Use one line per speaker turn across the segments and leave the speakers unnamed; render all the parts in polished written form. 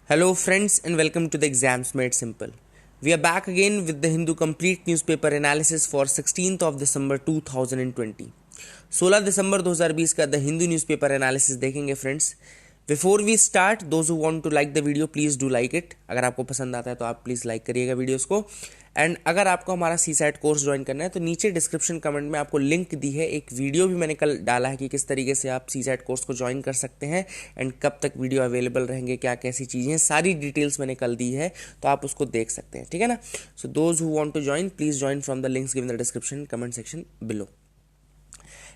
Hello, friends, and welcome to the Exams Made Simple. We are back again with the Hindu Complete Newspaper Analysis for 16th of December 2020. 16 दिसंबर 2020 का the Hindu newspaper analysis देखेंगे friends. Before we start, those who want to like the video please do like it. अगर आपको पसंद आता है तो आप प्लीज़ लाइक करिएगा वीडियोस को. एंड अगर आपको हमारा सीसैट कोर्स ज्वाइन करना है तो नीचे डिस्क्रिप्शन कमेंट में आपको लिंक दी है. एक वीडियो भी मैंने कल डाला है कि किस तरीके से आप सीसैट कोर्स को ज्वाइन कर सकते हैं एंड कब तक वीडियो अवेलेबल रहेंगे, क्या कैसी चीज़ें हैं, सारी डिटेल्स मैंने कल दी है तो आप उसको देख सकते हैं. ठीक है ना. So those who want to join please join from the links given the description comment section below.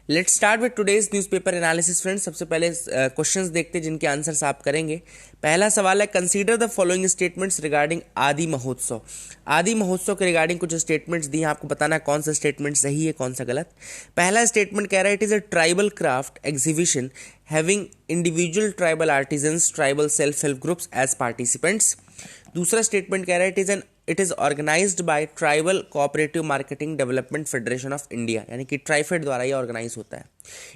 Let's start with today's newspaper analysis friends. सबसे पहले क्वेश्चंस देखते हैं जिनके आंसर्स आप करेंगे. पहला सवाल है, consider the following statements regarding आदि महोत्सव. आदि महोत्सव के रिगार्डिंग कुछ स्टेटमेंट्स दिए हैं, आपको बताना है कौन सा स्टेटमेंट सही है कौन सा गलत. पहला स्टेटमेंट कह रहा है, it is a tribal craft exhibition having individual tribal artisans tribal self help groups as participants. दूसरा स्टेटमेंट कह रहा है, it is organised by tribal cooperative marketing development federation of India, यानी कि ट्राइफेड द्वारा ये ऑर्गेनाइज होता है.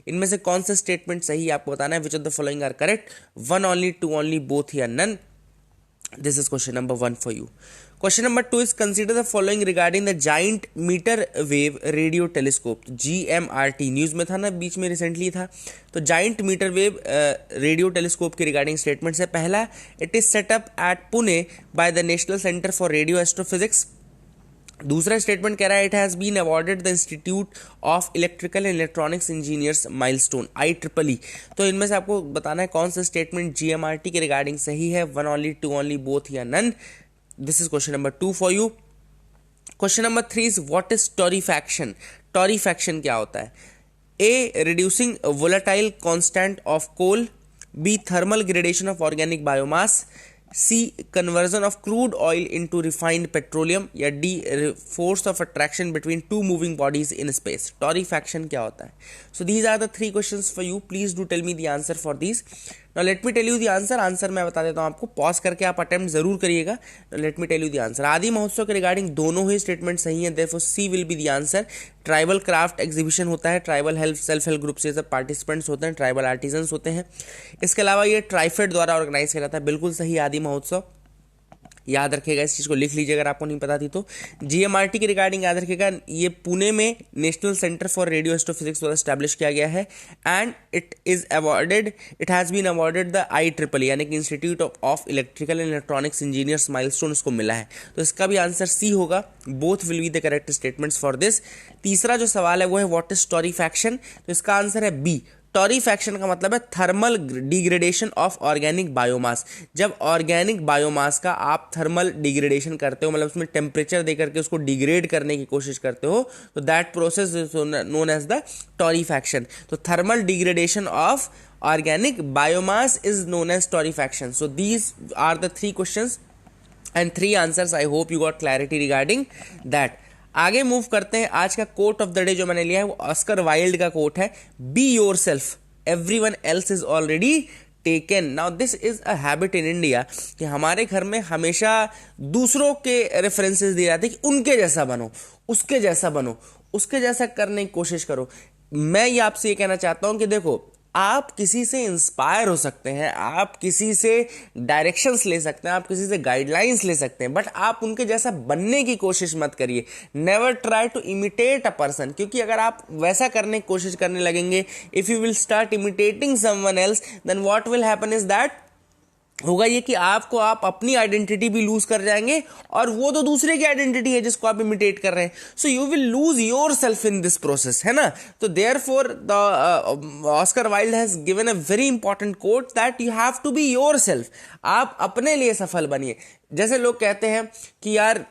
इनमें से कौन सा स्टेटमेंट सही है आपको बताना है. Which of the following are correct, one only, two only, both या none. This is question number 1 for you. Question number 2 is, consider the following regarding the Giant Meter Wave Radio Telescope, GMRT. News में था ना, बीच में recently था. तो Giant Meter Wave radio telescope के regarding statements है. पहला, it is set up at Pune by the National Centre for Radio Astrophysics. दूसरा स्टेटमेंट कह रहा है, it has been awarded the Institute of Electrical and Electronics Engineers milestone, IEEE. तो इनमें से आपको बताना है कौन सा स्टेटमेंट GMRT के रिगार्डिंग सही है, one only, two only, both या none. This is question number 2 for you. Question number 3 is, what is torrefaction. Torrefaction क्या होता है. A, reducing volatile constant of coal. B, thermal gradation of organic biomass. C, conversion of crude oil into refined petroleum. या D, force of attraction between two moving bodies in space. Torrefaction क्या होता है. So these are the 3 questions for you. Please do tell me the answer for these. Now let me tell you the answer. Answer मैं बता देता हूँ आपको. Pause करके आप अटेम्प्ट जरूर करिएगा. Now let me tell you the answer. आदि महोत्सव के रिगार्डिंग दोनों ही स्टेटमेंट सही हैं. therefore C will be the answer. Tribal craft exhibition होता है, tribal help self help group से सब पार्टिसिपेंट्स होते हैं, ट्राइबल आर्टिजन्स होते हैं. इसके अलावा ये ट्राइफेड द्वारा ऑर्गेनाइज किया जाता है. बिल्कुल सही आदि महोत्सव. याद रखिएगा, इस चीज़ को लिख लीजिए अगर आपको नहीं पता थी तो. GMRT के रिगार्डिंग याद रखिएगा, ये पुणे में National Centre for Radio Astrophysics द्वारा स्टैब्लिश किया गया है. And it has been awarded the IEEE, यानी कि Institute of Electrical and Electronics Engineers milestone उसको मिला है. तो इसका भी आंसर C होगा. Both will be the correct statements for this. तीसरा जो सवाल है वो है, व्हाट इज टॉरीफैक्शन. तो इसका आंसर है B. टॉरीफैक्शन का मतलब है thermal degradation of organic biomass. जब ऑर्गेनिक बायोमास का आप थर्मल डिग्रेडेशन करते हो, मतलब उसमें टेम्परेचर देकर के उसको डिग्रेड करने की कोशिश करते हो, तो that process is known as the torrefaction. तो thermal degradation of organic biomass is known as torrefaction. So these are the 3 questions and 3 answers. I hope you got clarity regarding that. आगे move करते हैं. आज का coat of the day जो मैंने लिया है वो ऑस्कर वाइल्ड का कोट है, be your self, everyone else is already taken. Now this is a habit in India कि हमारे घर में हमेशा दूसरों के रेफरेंसेस दिए जाते हैं कि उनके जैसा बनो, उसके जैसा बनो, उसके जैसा करने की कोशिश करो. मैं ये आपसे ये कहना चाहता हूं कि देखो, आप किसी से इंस्पायर हो सकते हैं, आप किसी से डायरेक्शंस ले सकते हैं, आप किसी से गाइडलाइंस ले सकते हैं, बट आप उनके जैसा बनने की कोशिश मत करिए. Never try to imitate a person, क्योंकि अगर आप वैसा करने की कोशिश करने लगेंगे, if you will start imitating someone else, then what will happen is that, होगा ये कि आप अपनी आइडेंटिटी भी लूज कर जाएंगे और वो तो दूसरे की आइडेंटिटी है जिसको आप इमिटेट कर रहे हैं. So you will lose yourself in this process, है ना. तो therefore the Oscar Wilde has given a very important quote that you have to be yourself. आप अपने लिए सफल बनिए. जैसे लोग कहते हैं कि यार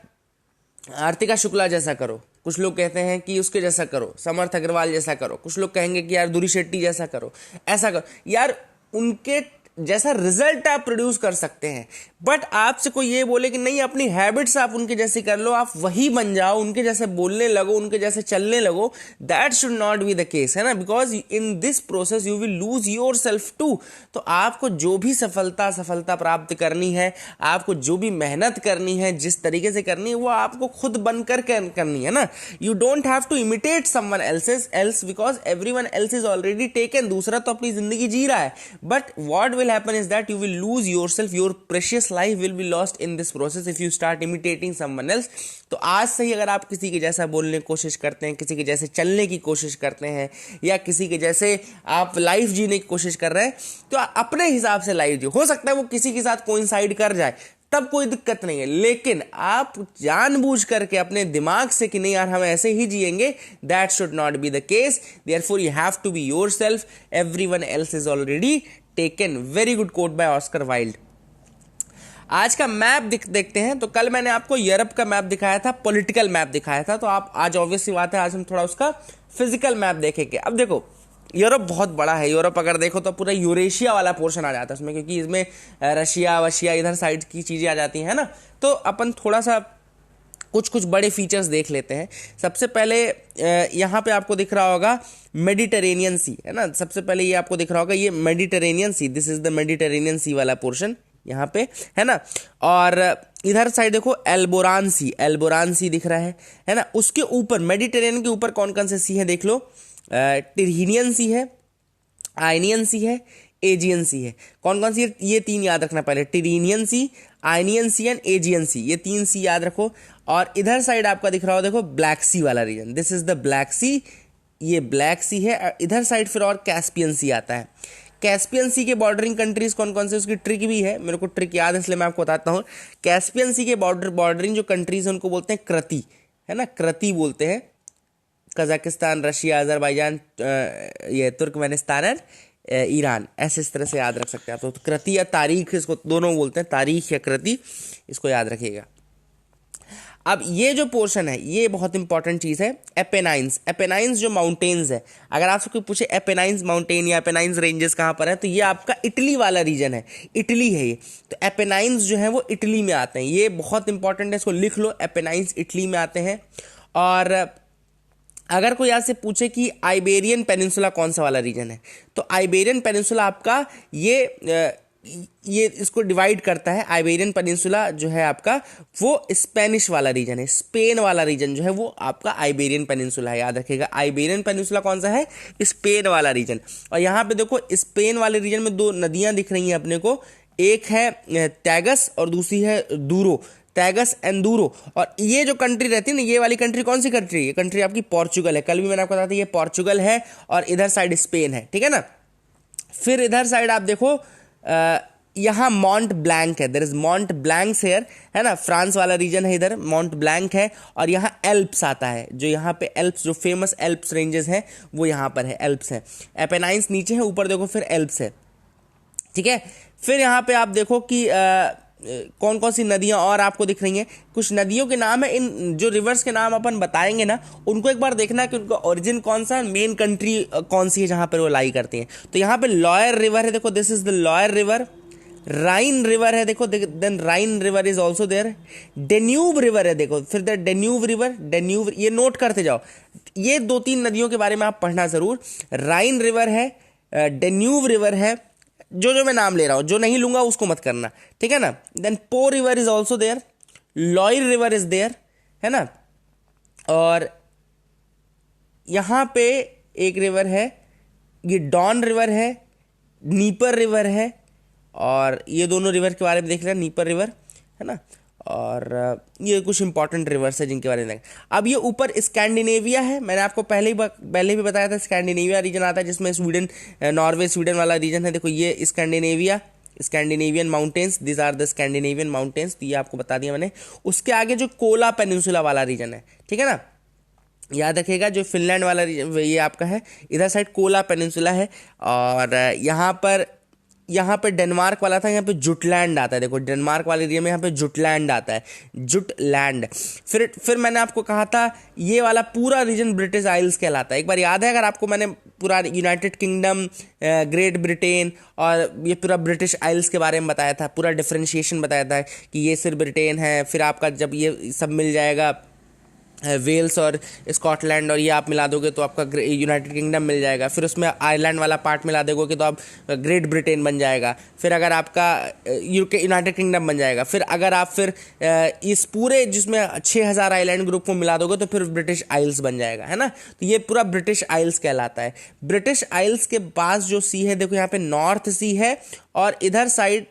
आर्तिका शुक्ला जैसा करो, कुछ लोग कहते हैं कि उसके जैसा करो, समर्थ अग्रवाल जैसा करो, कुछ लोग कहेंगे कि यार दुरी शेट्टी जैसा करो, ऐसा करो. यार उनके जैसा रिजल्ट आप प्रोड्यूस कर सकते हैं, बट आपसे कोई ये बोले कि नहीं अपनी हैबिट्स आप उनके जैसे कर लो, आप वही बन जाओ, उनके जैसे बोलने लगो, उनके जैसे चलने लगो, that should not be the case, है ना. Because in this process you will lose yourself too. तो आपको जो भी सफलता प्राप्त करनी है, आपको जो भी मेहनत करनी है, जिस तरीके से करनी है, वो आपको खुद बनकर करनी है ना. You don't have to imitate someone else because everyone else is already taken. दूसरा तो अपनी जिंदगी जी रहा है, but what will will happen is that you will lose yourself, your precious life will be lost in this process if you start imitating someone else. तो आज से ही अगर आप किसी के जैसा बोलने की कोशिश करते हैं, किसी के जैसे चलने की कोशिश करते हैं, या किसी के जैसे आप लाइफ जीने की कोशिश कर रहे हैं, तो अपने हिसाब से लाइफ जियो. हो सकता है वो किसी के साथ कोइंसाइड कर जाए, तब कोई दिक्कत नहीं है, लेकिन आप जानबूझ करके अपने दिमाग से कि नहीं यार हम ऐसे ही जिएंगे, that should not be the case. Therefore you have to be yourself, everyone else is already taken. Very good quote by Oscar Wilde. आज का मैप देखते हैं. तो कल मैंने आपको यूरोप का मैप दिखाया था, पॉलिटिकल मैप दिखाया था. तो आप आज ऑब्वियसली बात है, आज हम थोड़ा उसका फिजिकल मैप देखेंगे. अब देखो यूरोप बहुत बड़ा है. यूरोप अगर देखो तो पूरा यूरेशिया वाला पोर्शन आ जाता है उसमें, क्योंकि इसमें रशिया वशिया इधर साइड की चीज़ें आ जाती हैं ना. तो अपन थोड़ा सा कुछ बड़े फीचर्स देख लेते हैं. सबसे पहले यहाँ पे आपको दिख रहा होगा मेडिटेरेनियन सी, है ना. सबसे पहले ये आपको दिख रहा होगा ये Mediterranean Sea, this is the Mediterranean Sea वाला पोर्शन यहाँ पे, है ना. और इधर साइड देखो एल्बोरान सी दिख रहा है ना. उसके ऊपर मेडिटेरेनियन के ऊपर कौन कौन से सी है देख लो. टिरहीनियन सी है, आयनियन सी है, एजियन सी है. कौन कौन सी है ये तीन याद रखना पहले. टिरहीनियन सी, आयनियन सी एंड एजियन सी, ये तीन सी याद रखो. और इधर साइड आपका दिख रहा हो देखो ब्लैक सी वाला region, this is the Black Sea, ये ब्लैक सी है. इधर साइड फिर और कैस्पियन सी आता है. कैस्पियन सी के बॉर्डरिंग कंट्रीज कौन कौन से, उसकी ट्रिक भी है, मेरे को ट्रिक याद है इसलिए मैं आपको बताता हूँ. कैस्पियन सी के बॉर्डरिंग जो कंट्रीज हैं उनको बोलते हैं कृति, है ना. कृति बोलते हैं. कजाकिस्तान, रशिया, अजरबैजान, ये तुर्कमेनिस्तान एंड ईरान, ऐसे इस तरह से याद रख सकते हैं आप. तो कृति या तारीख, इसको दोनों बोलते हैं, तारीख या कृति, इसको याद रखिएगा. अब ये जो पोर्शन है ये बहुत इंपॉर्टेंट चीज़ है. एपेनाइंस जो माउंटेन्स है, अगर आपसे कोई पूछे एपेनाइंस माउंटेन या एपेनाइंस रेंजेस कहाँ पर है, तो ये आपका इटली वाला रीजन है, इटली है ये. तो एपेनाइंस जो है वो इटली में आते हैं, ये बहुत इंपॉर्टेंट है, इसको लिख लो. एपेनाइंस इटली में आते हैं. और अगर कोई आपसे पूछे कि आइबेरियन पेनिनसुला कौन सा वाला रीजन है, तो आइबेरियन पेनिनसुला आपका ये इसको डिवाइड करता है. आइबेरियन पेनिनसुला जो है आपका वो स्पेनिश वाला रीजन है, स्पेन वाला रीजन जो है वो आपका आइबेरियन पेनिनसुला है. याद रखिएगा आइबेरियन पेनिनसुला कौन सा है, स्पेन वाला रीजन. और यहाँ पे देखो स्पेन वाले रीजन में दो नदियाँ दिख रही हैं अपने को, एक है टैगस और दूसरी है दूरो. टैगस एंड दूरो. और ये जो कंट्री रहती है ना, ये वाली कंट्री कौन सी कंट्री है, ये कंट्री आपकी पोर्चुगल है. कल भी मैंने आपको बताया था ये पोर्चुगल है, और इधर साइड स्पेन है, ठीक है ना. फिर इधर साइड आप देखो यहाँ मॉन्ट ब्लैंक है, there is Mont Blanc's here, है ना. फ्रांस वाला रीजन है, इधर मॉन्ट ब्लैंक है. और यहाँ एल्प्स आता है, जो यहाँ पे एल्प्स, जो फेमस एल्प्स रेंजेस हैं वो यहाँ पर है, एल्प्स है. एपेनाइंस नीचे है, ऊपर देखो फिर एल्प्स है, ठीक है. फिर यहाँ पे आप देखो कि कौन कौन सी नदियां और आपको दिख रही हैं. कुछ नदियों के नाम है, इन जो रिवर्स के नाम अपन बताएंगे ना, उनको एक बार देखना कि उनका ओरिजिन कौन सा है, मेन कंट्री कौन सी है जहां पर वो लाई करती हैं. तो यहाँ पे लॉयर रिवर है, देखो this is the Loire river. Rhine river है देखो, then Rhine river is also there. Danube river है देखो, फिर द डेन्यूब रिवर, डेन्यूब, ये नोट करते जाओ. ये दो तीन नदियों के बारे में आप पढ़ना जरूर. राइन रिवर है, डेन्यूब रिवर है, जो मैं नाम ले रहा हूं, जो नहीं लूंगा उसको मत करना, ठीक है ना. Then Po river is also there, Loire river is there, है ना. और यहां पे एक रिवर है, ये डॉन रिवर है, नीपर रिवर है. और ये दोनों रिवर के बारे में देख लेना, नीपर रिवर, है ना. और ये कुछ इंपॉर्टेंट रिवर्स है जिनके बारे में. अब ये ऊपर स्कैंडिनेविया है, मैंने आपको पहले भी बताया था. स्कैंडिनेविया रीजन आता है जिसमें स्वीडन, नॉर्वे स्वीडन वाला रीजन है. देखो ये Scandinavia, Scandinavian mountains, this are the Scandinavian mountains, तो ये आपको बता दिया मैंने. उसके आगे जो कोला पेनिनसुला वाला रीजन है, ठीक है ना, याद रखिएगा. जो फिनलैंड वाला रीजन ये आपका है, इधर साइड कोला पेनिनसुला है. और यहाँ पे डेनमार्क वाला था, यहाँ पे जुटलैंड आता है. देखो डेनमार्क वाले एरिया में यहाँ पे जुटलैंड आता है, जुटलैंड. फिर मैंने आपको कहा था ये वाला पूरा रीजन ब्रिटिश आइल्स कहलाता है. एक बार याद है अगर आपको, मैंने पूरा यूनाइटेड किंगडम, ग्रेट ब्रिटेन और ये पूरा ब्रिटिश आइल्स के बारे में बताया था, पूरा डिफ्रेंशिएशन बताया था कि ये सिर्फ ब्रिटेन है. फिर आपका जब ये सब मिल जाएगा वेल्स और स्कॉटलैंड और ये आप मिला दोगे तो आपका यूनाइटेड किंगडम मिल जाएगा। फिर उसमें आयरलैंड वाला पार्ट मिला दोगे तो आप ग्रेट ब्रिटेन बन जाएगा। फिर अगर आपका यूके यूनाइटेड किंगडम बन जाएगा। फिर अगर आप फिर इस पूरे जिसमें 6000 आइलैंड ग्रुप को मिला दोगे तो फिर ब्रिटिश आइल्स बन जाएगा, है ना। तो ये पूरा ब्रिटिश आइल्स कहलाता है। ब्रिटिश आइल्स के पास जो सी है, देखो यहाँ पे नॉर्थ सी है और इधर side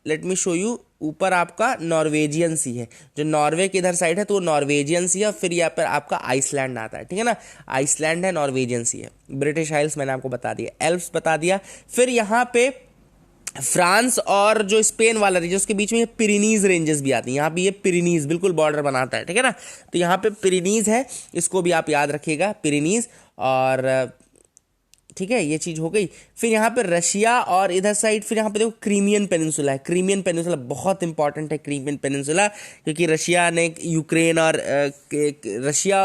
let me show you, ऊपर आपका नॉर्वेजियन सी है। जो नॉर्वे के इधर साइड है तो वो नॉर्वेजियन सी है। और फिर यहाँ पर आपका आइसलैंड आता है, ठीक है ना। आइसलैंड है, नॉर्वेजियन सी है। ब्रिटिश आइल्स मैंने आपको बता दिया, एल्प्स बता दिया। फिर यहाँ पे फ्रांस और जो स्पेन वाला रीजन, उसके बीच में ये पिरिनीज रेंजेस भी आती हैं। यहाँ पे ये पिरिनीज बिल्कुल बॉर्डर बनाता है, ठीक है ना। तो यहाँ पे पिरिनीज है, इसको भी आप याद रखिएगा, पिरिनीज। और ठीक है, ये चीज़ हो गई। फिर यहाँ पे रशिया और इधर साइड फिर यहाँ पे देखो क्रीमियन पेनिनसुला है। क्रीमियन पेनिनसुला बहुत इंपॉर्टेंट है, क्रीमियन पेनिनसुला, क्योंकि रशिया ने यूक्रेन और रशिया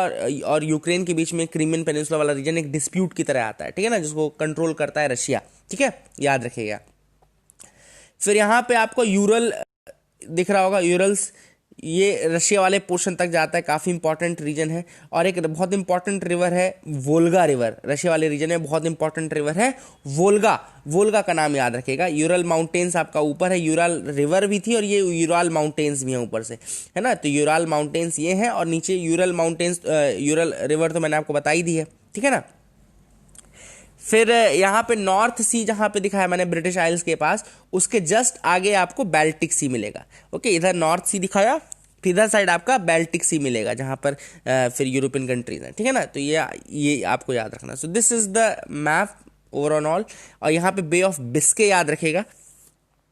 और यूक्रेन के बीच में क्रीमियन पेनिनसुला वाला रीजन एक डिस्प्यूट की तरह आता है, ठीक है ना, जिसको कंट्रोल करता है रशिया, ठीक है, याद रखिएगा। फिर यहाँ पे आपको यूरल दिख रहा होगा, यूरल्स, ये रशिया वाले पोर्शन तक जाता है, काफ़ी इंपॉर्टेंट रीजन है। और एक बहुत इंपॉर्टेंट रिवर है वोल्गा रिवर, रशिया वाले रीजन में बहुत इंपॉर्टेंट रिवर है वोल्गा। वोल्गा का नाम याद रखेगा। यूरल माउंटेन्स आपका ऊपर है, यूरल रिवर भी थी और ये यूरल माउंटेन्स भी हैं ऊपर से, है ना। तो यूरल माउंटेन्स ये हैं और नीचे यूरल माउंटेन्स, यूरल रिवर तो मैंने आपको बता ही दी है, ठीक है ना। फिर यहाँ पे नॉर्थ सी जहाँ पे दिखाया मैंने ब्रिटिश आइल्स के पास, उसके जस्ट आगे आपको बाल्टिक सी मिलेगा। ओके, इधर नॉर्थ सी दिखाया, फिर इधर साइड आपका बाल्टिक सी मिलेगा जहाँ पर फिर यूरोपियन कंट्रीज हैं, ठीक है ना। तो ये आपको याद रखना। सो this is the map overall. और यहाँ पे बे ऑफ बिस्के याद रखेगा,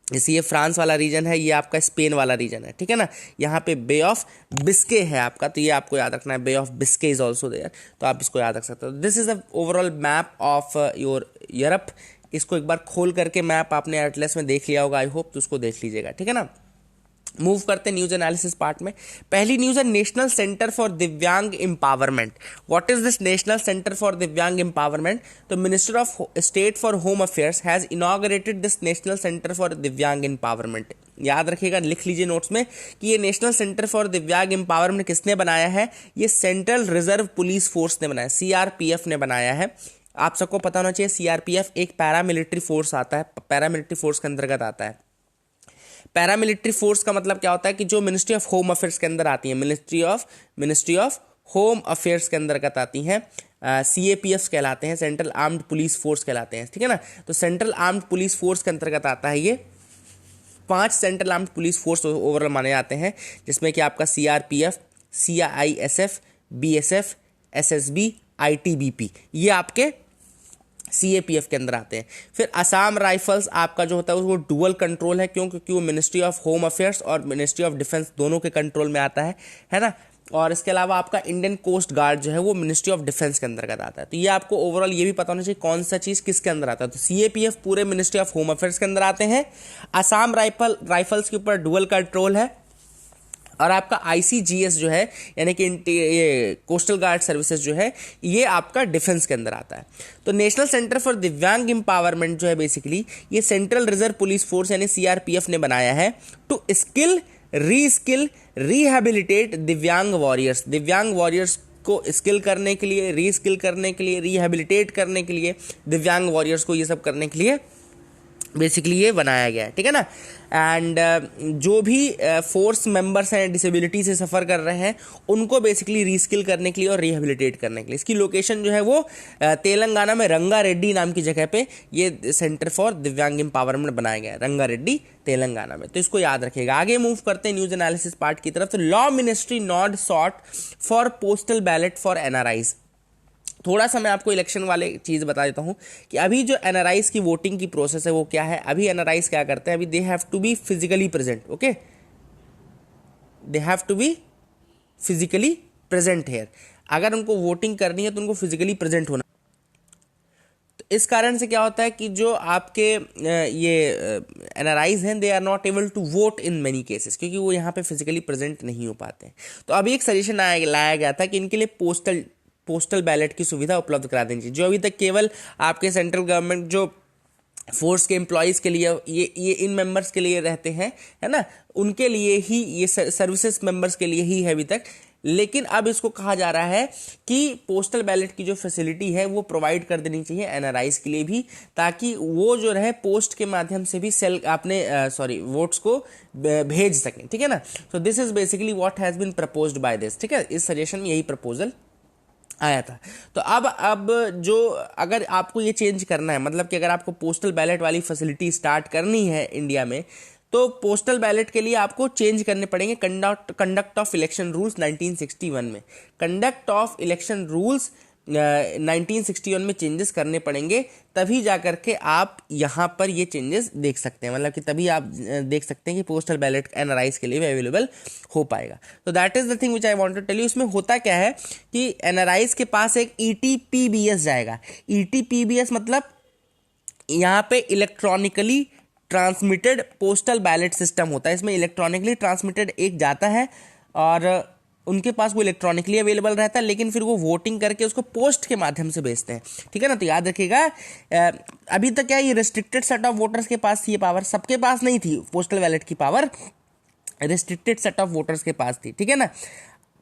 जैसे ये फ्रांस वाला रीजन है, ये आपका स्पेन वाला रीजन है, ठीक है ना। यहाँ पे बे ऑफ बिस्के है आपका, तो ये आपको याद रखना है, Bay of Biscay is also there, तो आप इसको याद रख सकते हो। This is the overall map of your Europe. इसको एक बार खोल करके मैप आपने एटलस में देख लिया होगा, आई होप, तो उसको देख लीजिएगा, ठीक है ना। मूव करते न्यूज एनालिसिस पार्ट में। पहली न्यूज है नेशनल सेंटर फॉर दिव्यांग empowerment. What is this national Centre for दिव्यांग एम्पावरमेंट? तो minister of state for home affairs has inaugurated this national Centre for दिव्यांग एम्पावरमेंट। याद रखिएगा, लिख लीजिए नोट्स में कि ये नेशनल सेंटर फॉर दिव्यांग एम्पावरमेंट किसने बनाया है? ये सेंट्रल रिजर्व पुलिस फोर्स ने बनाया, सीआरपीएफ ने बनाया है। आप सबको पता होना चाहिए सीआरपीएफ एक पैरामिलिट्री फोर्स आता है, पैरामिलिट्री फोर्स के अंतर्गत आता है। पैरामिलिट्री फोर्स का मतलब क्या होता है कि जो मिनिस्ट्री ऑफ होम अफेयर्स के अंदर आती है, मिनिस्ट्री ऑफ होम अफेयर्स के अंतर्गत आती हैं, सीएपीएफ कहलाते हैं, सेंट्रल आर्म्ड पुलिस फोर्स कहलाते हैं, ठीक है ना। तो सेंट्रल आर्म्ड पुलिस फोर्स के अंतर्गत आता है ये। 5 central armed police force overall माने जाते हैं, जिसमें कि आपका CRPF, CISF, BSF, SSB, ITBP, ये आपके सीएपीएफ के अंदर आते हैं। फिर असम राइफल्स आपका जो होता है वो डुअल कंट्रोल है, क्यों? क्योंकि वो मिनिस्ट्री ऑफ होम अफेयर्स और मिनिस्ट्री ऑफ डिफेंस दोनों के कंट्रोल में आता है ना। और इसके अलावा आपका इंडियन कोस्ट गार्ड जो है वो मिनिस्ट्री ऑफ डिफेंस के अंतर्गत आता है। तो ये आपको ओवरऑल ये भी पता होना चाहिए कौन सा चीज़ किसके अंदर आता है। तो सीएपीएफ पूरे मिनिस्ट्री ऑफ होम अफेयर्स के अंदर आते हैं। असम राइफल्स के ऊपर डुअल कंट्रोल है। और आपका आईसीजीएस जो है, यानी कि ये कोस्टल गार्ड सर्विसेज जो है, ये आपका डिफेंस के अंदर आता है। तो नेशनल सेंटर फॉर दिव्यांग एम्पावरमेंट जो है बेसिकली ये सेंट्रल रिजर्व पुलिस फोर्स यानी सीआरपीएफ ने बनाया है टू स्किल, रीस्किल, रिहेबिलिटेट दिव्यांग वॉरियर्स को स्किल करने के लिए, रीस्किल करने के लिए, रिहेबिलिटेट करने के लिए, दिव्यांग वॉरियर्स को ये सब करने के लिए बेसिकली ये बनाया गया है, ठीक है ना। एंड जो भी फोर्स मेंबर्स हैं डिसेबिलिटी से सफ़र कर रहे हैं उनको बेसिकली रीस्किल करने के लिए और रिहेबिलिटेट करने के लिए, इसकी लोकेशन जो है वो तेलंगाना में रंगारेड्डी नाम की जगह पे ये सेंटर फॉर दिव्यांग एम्पावरमेंट बनाया गया है, रंगारेड्डी तेलंगाना में। तो इसको याद रखिएगा। आगे मूव करते हैं न्यूज एनालिसिस पार्ट की तरफ। तो law ministry not short for postal ballot for NRIs. थोड़ा सा मैं आपको इलेक्शन वाले चीज़ बता देता हूँ कि अभी जो एनआरआईज की वोटिंग की प्रोसेस है वो क्या है। अभी एनआरआईज क्या करते हैं, अभी they have to be physically present, okay, they have to be physically present here. अगर उनको वोटिंग करनी है तो उनको फिजिकली प्रेजेंट होना। तो इस कारण से क्या होता है कि जो आपके ये एनआरआईज हैं they are not able to vote in many cases, क्योंकि वो यहाँ पे फिजिकली प्रेजेंट नहीं हो पाते हैं। तो अभी एक सजेशन लाया गया था कि इनके लिए पोस्टल बैलेट की सुविधा उपलब्ध करा देनी चाहिए। जो अभी तक केवल आपके सेंट्रल गवर्नमेंट जो फोर्स के एम्प्लॉयज़ के लिए ये इन मेंबर्स के लिए रहते हैं, है ना, उनके लिए ही, ये सर्विसेज मेंबर्स के लिए ही है अभी तक। लेकिन अब इसको कहा जा रहा है कि पोस्टल बैलेट की जो फैसिलिटी है वो प्रोवाइड कर देनी चाहिए एनआरआईज के लिए भी, ताकि वो जो रहे पोस्ट के माध्यम से भी वोट्स को भेज सकें, ठीक है ना। So this is basically what has been proposed by this, ठीक है, इस सजेशन में यही प्रपोजल आया था। तो अब जो अगर आपको ये चेंज करना है, मतलब कि अगर आपको पोस्टल बैलेट वाली फैसिलिटी स्टार्ट करनी है इंडिया में, तो पोस्टल बैलेट के लिए आपको चेंज करने पड़ेंगे कंडक्ट ऑफ इलेक्शन रूल्स 1961 में। कंडक्ट ऑफ इलेक्शन रूल्स 1961 में चेंजेस करने पड़ेंगे, तभी जा करके आप यहाँ पर ये चेंजेस देख सकते हैं, मतलब कि तभी आप देख सकते हैं कि पोस्टल बैलेट एनआरआईज के लिए भी अवेलेबल हो पाएगा। तो that is the thing which I want to tell you. इसमें होता क्या है कि एनआरआईज के पास एक ईटीपीबीएस जाएगा। ईटीपीबीएस मतलब यहाँ पे electronically transmitted postal ballot system होता है। इसमें इलेक्ट्रॉनिकली ट्रांसमिटेड एक जाता है और उनके पास वो इलेक्ट्रॉनिकली अवेलेबल रहता है, लेकिन फिर वो वोटिंग करके उसको पोस्ट के माध्यम से भेजते हैं, ठीक है ना। तो याद रखिएगा, अभी तक क्या ये रिस्ट्रिक्टेड सेट ऑफ वोटर्स के पास थी ये पावर, सबके पास नहीं थी पोस्टल बैलेट की power, restricted set of voters के पास थी, ठीक है ना।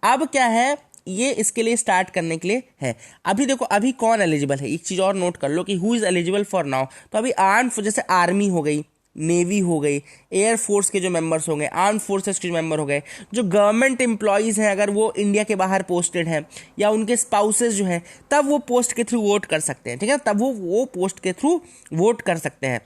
अब क्या है, ये इसके लिए स्टार्ट करने के लिए है। अभी देखो, अभी कौन एलिजिबल है, एक चीज और नोट कर लो कि who is eligible for now. तो अभी जैसे आर्मी हो गई, नेवी हो गई, एयर फोर्स के जो मेंबर्स हो गए, आर्म फोर्सेस के जो मेंबर हो गए, जो गवर्नमेंट एम्प्लॉयज हैं अगर वो इंडिया के बाहर पोस्टेड हैं, या उनके स्पाउसेस जो हैं, तब वो पोस्ट के थ्रू वोट कर सकते हैं, ठीक है, तब वो पोस्ट के थ्रू वोट कर सकते हैं।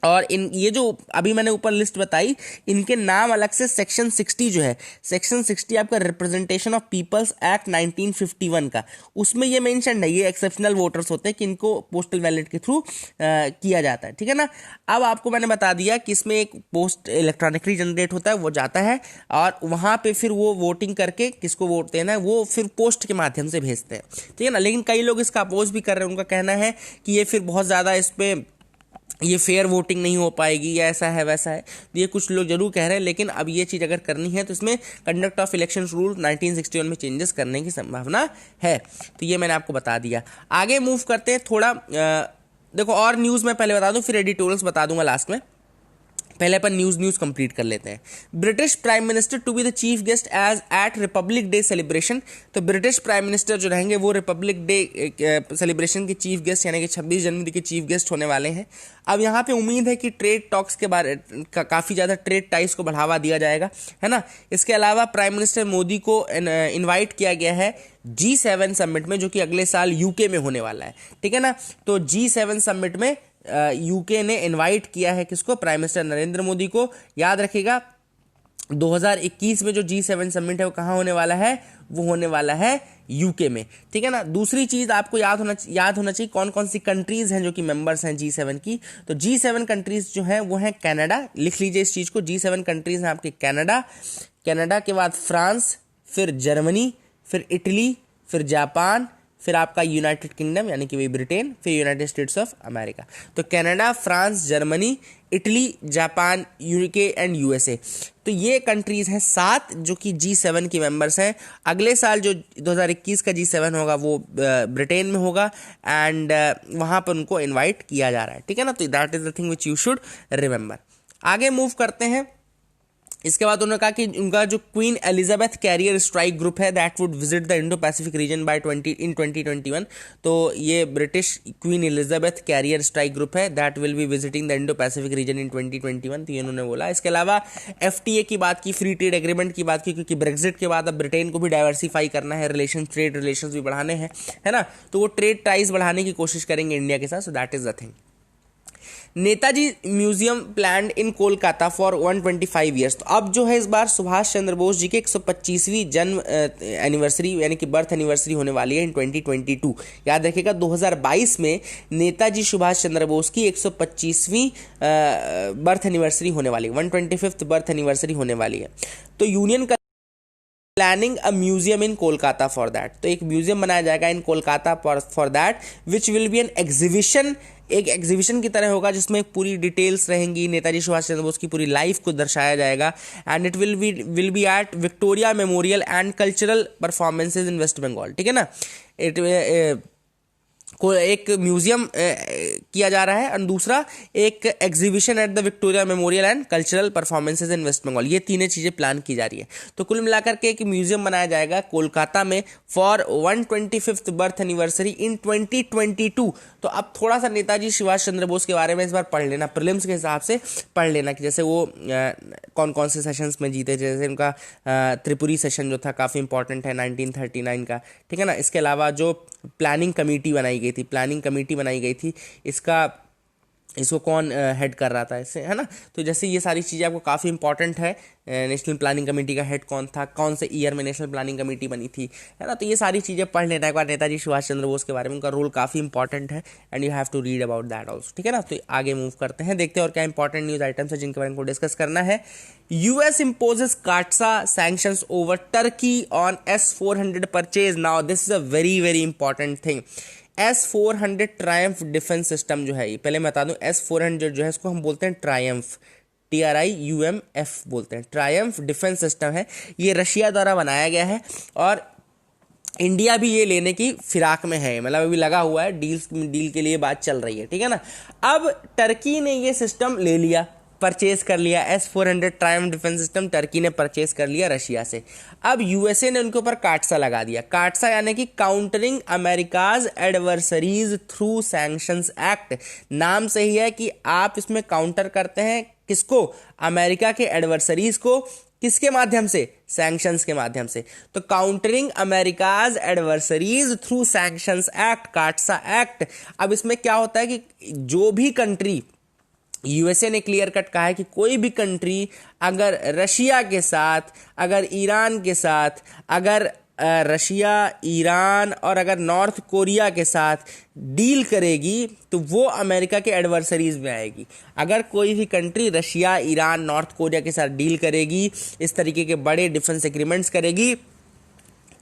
और ये जो अभी मैंने ऊपर लिस्ट बताई, इनके नाम अलग से सेक्शन 60 जो है, सेक्शन 60 आपका रिप्रेजेंटेशन ऑफ पीपल्स एक्ट 1951 का, उसमें ये मेंशन है, ये एक्सेप्शनल वोटर्स होते हैं कि इनको पोस्टल बैलेट के थ्रू किया जाता है, ठीक है ना। अब आपको मैंने बता दिया कि इसमें एक पोस्ट इलेक्ट्रॉनिकली जनरेट होता है, वो जाता है और वहाँ पे फिर वो वोटिंग करके किसको वोट देना है वो फिर पोस्ट के माध्यम से भेजते हैं, ठीक है ना। लेकिन कई लोग इसका अपोज भी कर रहे हैं, उनका कहना है कि ये फिर बहुत ज़्यादा इस पर ये फेयर वोटिंग नहीं हो पाएगी, या ऐसा है वैसा है, ये कुछ लोग जरूर कह रहे हैं। लेकिन अब ये चीज़ अगर करनी है तो इसमें कंडक्ट ऑफ इलेक्शन रूल 1961 में चेंजेस करने की संभावना है। तो ये मैंने आपको बता दिया। आगे मूव करते हैं थोड़ा, देखो और न्यूज़ मैं पहले बता दूं, फिर एडिटोरियल्स बता दूंगा लास्ट में। पहले अपन न्यूज कंप्लीट कर लेते हैं। British prime minister to be the chief guest as at Republic Day celebration. तो ब्रिटिश प्राइम मिनिस्टर जो रहेंगे वो रिपब्लिक डे सेलिब्रेशन के चीफ गेस्ट, यानी कि 26 जनवरी के चीफ गेस्ट होने वाले हैं। अब यहाँ पे उम्मीद है कि ट्रेड टॉक्स के बारे काफ़ी ज़्यादा ट्रेड टाइज को बढ़ावा दिया जाएगा, है ना। इसके अलावा प्राइम मिनिस्टर मोदी को इन्वाइट किया गया है G7 समिट में, जो कि अगले साल यूके में होने वाला है, ठीक है ना। तो G7 समिट में यूके ने इनवाइट किया है किसको, प्राइम मिनिस्टर नरेंद्र मोदी को। याद रखिएगा 2021 में जो G7 समिट है वो कहाँ होने वाला है, वो होने वाला है यूके में, ठीक है ना। दूसरी चीज आपको याद होना चाहिए कौन कौन सी कंट्रीज हैं जो कि मेंबर्स हैं G7 की। तो G7 कंट्रीज जो हैं वो हैं कनाडा, लिख लीजिए इस चीज को, G7 कंट्रीज हैं आपके कनाडा के बाद फ्रांस, फिर जर्मनी, फिर इटली, फिर जापान, फिर आपका यूनाइटेड किंगडम यानी कि वही ब्रिटेन, फिर यूनाइटेड स्टेट्स ऑफ अमेरिका। तो Canada, France, Germany, Italy, Japan, UK and USA. तो ये कंट्रीज हैं 7 जो कि G7 की मेंबर्स हैं। अगले साल जो 2021 का G7 होगा वो ब्रिटेन में होगा एंड वहाँ पर उनको इनवाइट किया जा रहा है, ठीक है ना। तो that is the thing which you should remember. आगे मूव करते हैं। इसके बाद उन्होंने कहा कि उनका जो Queen Elizabeth carrier strike group है that would visit the Indo Pacific region by 2021। तो ये British Queen Elizabeth carrier strike group है that will be visiting the Indo Pacific region in 2021। तो ये उन्होंने बोला। इसके अलावा FTA की बात की, फ्री ट्रेड एग्रीमेंट की बात की, क्योंकि ब्रेक्जिट के बाद अब ब्रिटेन को भी डाइवर्सिफाई करना है, ट्रेड रिलेशन भी बढ़ाने हैं, है ना। तो वो ट्रेड टाइज बढ़ाने की कोशिश करेंगे इंडिया के साथ। So that is the thing. Netaji museum planned in Kolkata for 125 years. तो अब जो है इस बार सुभाष चंद्र बोस जी के 125वीं जन्म एनिवर्सरी यानी कि बर्थ एनिवर्सरी होने वाली है इन 2022। याद रखिएगा 2022 में नेताजी सुभाष चंद्र बोस की 125वीं बर्थ एनिवर्सरी होने वाली है, 125th बर्थ एनिवर्सरी होने वाली है। तो union planning a museum in Kolkata for that. तो एक म्यूजियम बनाया जाएगा in Kolkata for that which will be an exhibition. एक एग्जीबिशन की तरह होगा जिसमें पूरी डिटेल्स रहेंगी, नेताजी सुभाष चंद्र बोस की पूरी लाइफ को दर्शाया जाएगा। And it will be at Victoria Memorial and cultural performances in West Bengal, ठीक है ना। को एक म्यूजियम किया जा रहा है, और दूसरा एक exhibition at the Victoria Memorial and cultural performances in West Bengal. ये तीनों चीज़ें प्लान की जा रही है। तो कुल मिलाकर के एक म्यूजियम बनाया जाएगा कोलकाता में फॉर 125th बर्थ एनिवर्सरी इन 2022। तो अब थोड़ा सा नेताजी सुभाष चंद्र बोस के बारे में इस बार पढ़ लेना, प्रीलिम्स के हिसाब से पढ़ लेना कि जैसे वो कौन कौन से सेशंस में जीते, जैसे उनका त्रिपुरी सेशन जो था काफ़ी इंपॉर्टेंट है 1939 का, ठीक है ना। इसके अलावा जो प्लानिंग कमेटी बनाई गई थी, इसको कौन हेड कर रहा था इससे, है ना। तो जैसे ये सारी चीज़ें आपको काफ़ी इंपॉर्टेंट है। नेशनल प्लानिंग कमेटी का हेड कौन था, कौन से ईयर में नेशनल प्लानिंग कमेटी बनी थी, है ना। तो ये सारी चीज़ें पढ़ लेना एक बार नेताजी सुभाष चंद्र बोस के बारे में, उनका रोल काफ़ी इंपॉर्टेंट है and you have to read about that also, ठीक है ना। तो आगे मूव करते हैं, देखते हैं और क्या इंपॉर्टेंट न्यूज़ आइटम्स है जिनके बारे में डिस्कस करना है। US imposes काटसा sanctions over Turkey on S-400 purchase। Now this is a very very important thing। S-400 Triumph defence system जो है, ये पहले मैं बता दूं, S-400 जो है इसको हम बोलते हैं ट्रायम्फ, TRIUMF बोलते हैं, ट्रायम्फ डिफेंस सिस्टम है। ये रशिया द्वारा बनाया गया है और इंडिया भी ये लेने की फिराक में है, मतलब अभी लगा हुआ है, डील के लिए बात चल रही है, ठीक है ना। अब टर्की ने ये सिस्टम ले लिया, परचेज कर लिया। S-400 Triumph defence system Turkey ने परचेज कर लिया रशिया से। अब यूएसए ने उनके ऊपर काटसा लगा दिया। काटसा यानी कि countering America's adversaries through sanctions act. नाम से ही है कि आप इसमें काउंटर करते हैं किसको, अमेरिका के एडवर्सरीज को, किसके माध्यम से, सैंक्शंस के माध्यम से। तो Countering America's adversaries through sanctions Act, CAATSA act. अब इसमें क्या होता है कि जो भी कंट्री, यूएसए ने क्लियर कट कहा है कि कोई भी कंट्री अगर रशिया के साथ, अगर ईरान के साथ, अगर रशिया, ईरान और अगर नॉर्थ कोरिया के साथ डील करेगी तो वो अमेरिका के एडवर्सरीज में आएगी। अगर कोई भी country Russia, Iran, north Korea के साथ डील करेगी, इस तरीके के बड़े डिफेंस एग्रीमेंट्स करेगी,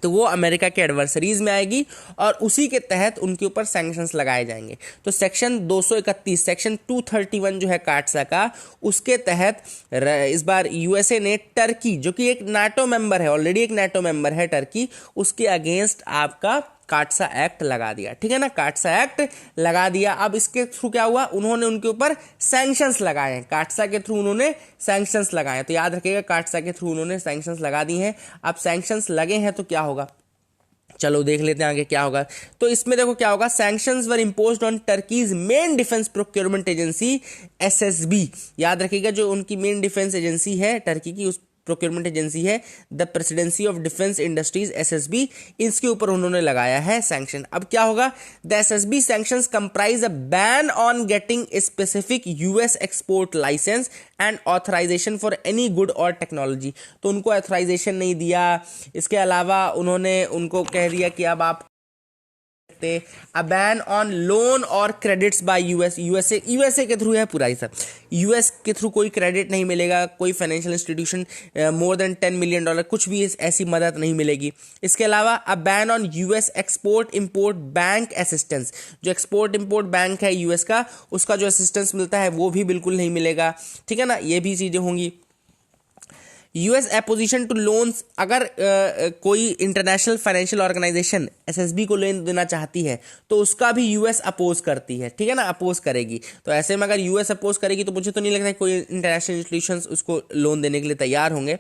तो वो अमेरिका के एडवर्सरीज में आएगी और उसी के तहत उनके ऊपर सैंक्शंस लगाए जाएंगे। तो सेक्शन 231, सेक्शन 231 जो है काटसा का, उसके तहत इस बार यूएसए ने टर्की, जो कि एक नाटो मेंबर है, ऑलरेडी एक नाटो मेंबर है टर्की, उसके अगेंस्ट आपका काटसा एक्ट लगा दिया, ठीक है ना। काटसा एक्ट लगा दिया। अब इसके थ्रू क्या हुआ, उन्होंने उनके ऊपर सैंक्शंस लगाए हैं, काटसा के थ्रू उन्होंने सैंक्शंस लगाए। तो याद रखिएगा, काटसा के थ्रू उन्होंने सैंक्शंस लगा दी हैं। अब सैंक्शंस लगे हैं तो क्या होगा, चलो देख लेते हैं आगे क्या होगा। तो इसमें देखो क्या होगा, sanctions were imposed on Turkey's main defence procurement agency SSB। याद रखिएगा, जो उनकी मेन डिफेंस एजेंसी है टर्की की, उस प्रोक्योरमेंट एजेंसी है the presidency of defence industries SSB, इसके ऊपर उन्होंने लगाया है सैंक्शन। अब क्या होगा, the SSB sanctions comprise a ban on getting specific US export licence and authorisation for any good और टेक्नोलॉजी। तो उनको ऑथराइजेशन नहीं दिया, इसके अलावा उन्होंने उनको कह दिया कि अब आप अ बैन ऑन लोन और क्रेडिट्स बाय यूएसए के थ्रू है पूरा ही सब, यूएस के थ्रू कोई क्रेडिट नहीं मिलेगा, कोई financial institution more than $10 million कुछ भी ऐसी मदद नहीं मिलेगी। इसके अलावा अ ban on US export import bank assistance, जो एक्सपोर्ट इंपोर्ट बैंक है यूएस का, उसका जो असिस्टेंस मिलता है वो भी बिल्कुल नहीं मिलेगा, ठीक है ना। ये भी चीजें होंगी। यूएस अपोजिशन टू लोन्स, अगर कोई इंटरनेशनल फाइनेंशियल ऑर्गेनाइजेशन SSB को लोन देना चाहती है तो उसका भी यूएस अपोज करती है, ठीक है ना, अपोज करेगी। तो ऐसे में अगर यूएस अपोज करेगी तो मुझे तो नहीं लगता है कोई इंटरनेशनल इंस्टीट्यूशंस उसको लोन देने के लिए तैयार होंगे।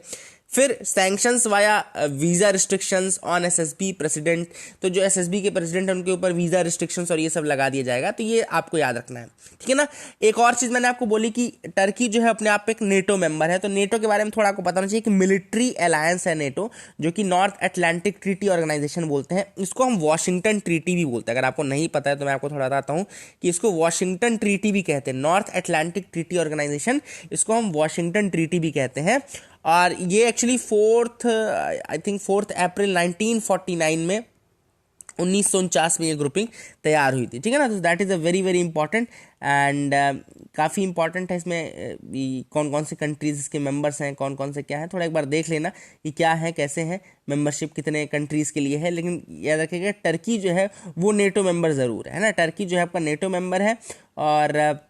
फिर sanctions via visa restrictions on SSB president, तो जो SSB के प्रेसिडेंट हैं उनके ऊपर वीज़ा रिस्ट्रिक्शंस और ये सब लगा दिया जाएगा। तो ये आपको याद रखना है, ठीक है ना। एक और चीज़ मैंने आपको बोली कि टर्की जो है अपने आप एक नेटो मेंबर है, तो नेटो के बारे में थोड़ा आपको पता होना चाहिए कि मिलिट्री अलायंस है नेटो, जो कि नॉर्थ अटलांटिक ट्रीटी ऑर्गेनाइजेशन बोलते हैं। इसको हम वॉशिंगटन ट्रीटी भी बोलते हैं, अगर आपको नहीं पता है तो मैं आपको थोड़ा बताता हूँ कि इसको वॉशिंगटन ट्रीटी भी कहते हैं। नॉर्थ अटलांटिक ट्रीटी ऑर्गेनाइजेशन, इसको हम वॉशिंगटन ट्रीटी भी कहते हैं। और ये एक्चुअली 4 अप्रैल 1949 में 1949 में ये ग्रुपिंग तैयार हुई थी, ठीक है ना। तो that is a very very important and काफ़ी इंपॉर्टेंट है। इसमें कौन कौन से कंट्रीज इसके मेंबर्स हैं, कौन कौन से क्या हैं, थोड़ा एक बार देख लेना कि क्या है, कैसे हैं, मेंबरशिप कितने कंट्रीज़ के लिए है। लेकिन याद रखिएगा टर्की जो है वो नेटो मेंबर ज़रूर है ना, टर्की जो है आपका नेटो मेंबर है। और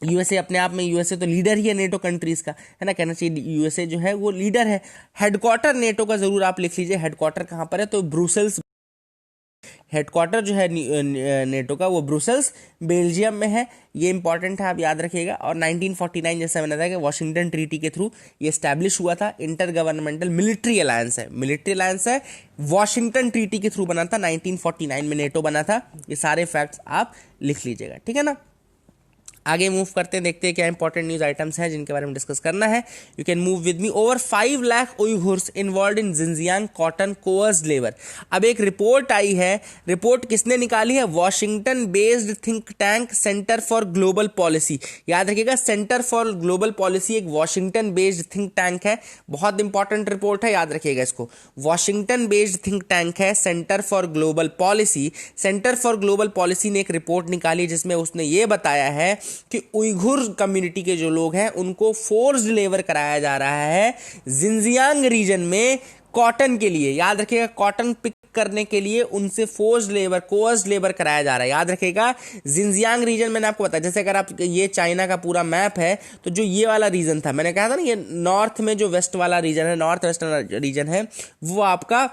यूएसए अपने आप में, यूएसए तो लीडर ही है नेटो कंट्रीज का, है ना, कहना चाहिए यूएसए जो है वो लीडर है। हेडक्वार्टर नेटो का जरूर आप लिख लीजिए, हेडक्वार्टर कहाँ पर है, तो ब्रुसेल्स हेडक्वार्टर जो है नेटो का वो ब्रुसेल्स बेल्जियम में है। ये इंपॉर्टेंट है, आप याद रखिएगा। और 1949 जैसे मैंने बताया कि वॉशिंगटन ट्रीटी के थ्रू ये एस्टैब्लिश हुआ था। इंटर गवर्नमेंटल मिलिट्री अलायंस है, वॉशिंगटन ट्रीटी के थ्रू बना था। 1949 में नेटो बना था। ये सारे फैक्ट्स आप लिख लीजिएगा, ठीक है ना। आगे मूव करते हैं, देखते हैं क्या इंपॉर्टेंट न्यूज आइटम्स हैं जिनके बारे में डिस्कस करना है। You can move with me. Over 5 lakh Uyghurs involve in Xinjiang cotton coerce labour. अब एक रिपोर्ट आई है, रिपोर्ट किसने निकाली है? Washington based think tank Centre for Global Policy. याद रखिएगा, सेंटर फॉर ग्लोबल पॉलिसी एक वॉशिंगटन बेस्ड थिंक टैंक है। बहुत इंपॉर्टेंट रिपोर्ट है, याद रखिएगा इसको। वॉशिंगटन बेस्ड थिंक टैंक है Centre for Global Policy. Centre for Global Policy ने एक रिपोर्ट निकाली जिसमें उसने ये बताया है कि उइघुर कम्युनिटी के जो लोग हैं उनको फोर्स्ड लेबर कराया जा रहा है जिंजियांग रीजन में कॉटन के लिए। याद रखिएगा, कॉटन पिक करने के लिए उनसे फोर्स्ड लेबर, कोअर्स्ड लेबर कराया जा रहा है। याद रखिएगा, जिंजियांग रीजन मैंने आपको बताया, जैसे अगर आप ये चाइना का पूरा मैप है तो जो ये वाला रीजन था, मैंने कहा था ना, ये नॉर्थ में जो वेस्ट वाला रीजन है, नॉर्थ वेस्टर्न रीजन है, वो आपका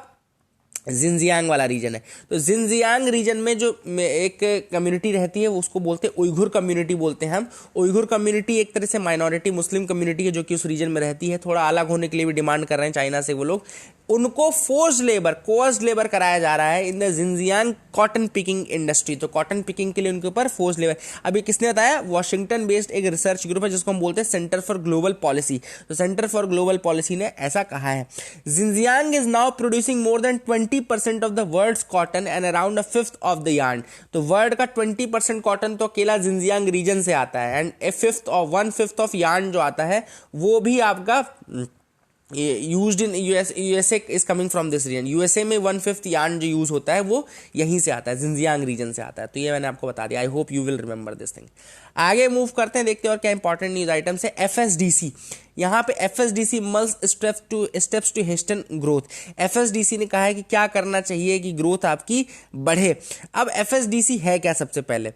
जिंजियांग वाला रीजन है। तो जिंजियांग रीजन में जो एक कम्युनिटी रहती है उसको बोलते हैं उइघुर कम्युनिटी बोलते हैं हम। उइघुर कम्युनिटी एक तरह से माइनॉरिटी मुस्लिम कम्युनिटी है जो कि उस रीजन में रहती है। थोड़ा अलग होने के लिए भी डिमांड कर रहे हैं चाइना से वो लोग। उनको फोर्स्ड लेबर, कोअर्स्ड लेबर कराया जा रहा है in the Xinjiang cotton picking industry. तो कॉटन पिकिंग के लिए उनके ऊपर फोर्स्ड लेबर। अभी किसने बताया? वॉशिंगटन बेस्ड एक रिसर्च ग्रुप है जिसको हम बोलते हैं सेंटर फॉर ग्लोबल पॉलिसी। तो सेंटर फॉर ग्लोबल पॉलिसी ने ऐसा कहा है। Xinjiang is now producing more than 20% of the world's cotton and around a fifth of the yarn. तो वर्ल्ड का 20% कॉटन तो अकेला जिंजियांग रीजन से आता है, and a fifth of 1/5 of yarn जो आता है वो भी आपका used in USA is coming from this region. USA में 1/5 यार्न जो यूज होता है वो यहीं से आता है, जिंजियांग रीजन से आता है। तो ये मैंने आपको बता दिया। I hope you will remember this thing. आगे मूव करते हैं, देखते हैं और क्या इंपॉर्टेंट न्यूज आइटम्स है। एफएसडीसी, यहाँ पे FSDC mulls steps to hasten growth. FSDC ने कहा है कि क्या करना चाहिए कि ग्रोथ आपकी बढ़े। अब एफएसडीसी है क्या? सबसे पहले